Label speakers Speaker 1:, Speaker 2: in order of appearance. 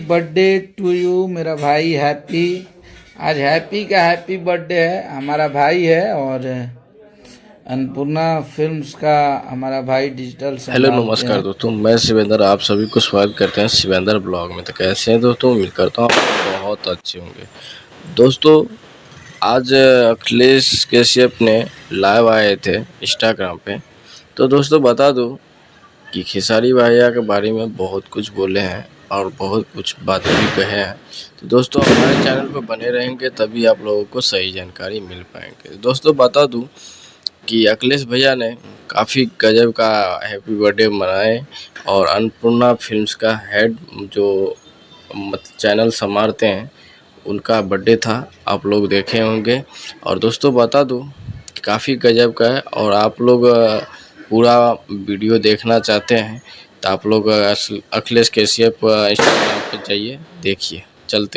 Speaker 1: Birthday to you मेरा भाई happy. आज हैप्पी का हैप्पी बर्थडे है। हमारा भाई है और अन्नपूर्णा फिल्म्स का हमारा भाई डिजिटल
Speaker 2: हेलो
Speaker 1: संभालते
Speaker 2: नमस्कार
Speaker 1: हैं।
Speaker 2: दोस्तों, मैं शिवेंद्र। आप सभी को स्वागत करते हैं शिवेंद्र ब्लॉग में। तो कैसे हैं दोस्तों? उम्मीद करता हूँ आप बहुत अच्छे होंगे। दोस्तों, आज अखिलेश कश्यप ने लाइव आए थे इंस्टाग्राम पे। तो दोस्तों बता दूं कि खेसारी भैया के बारे में बहुत कुछ बोले हैं और बहुत कुछ बातें भी कहे हैं। तो दोस्तों हमारे चैनल पर बने रहेंगे तभी आप लोगों को सही जानकारी मिल पाएंगे। दोस्तों बता दूं कि अखिलेश भैया ने काफ़ी गजब का हैप्पी बर्थडे मनाए और अन्नपूर्णा फिल्म्स का हेड जो चैनल संभालते हैं उनका बर्थडे था, आप लोग देखे होंगे। और दोस्तों बता दूं कि काफ़ी गजब का है और आप लोग पूरा वीडियो देखना चाहते हैं तो आप लोग अखिलेश कश्यप इंस्टाग्राम पर जाइए, देखिए। चलते हैं।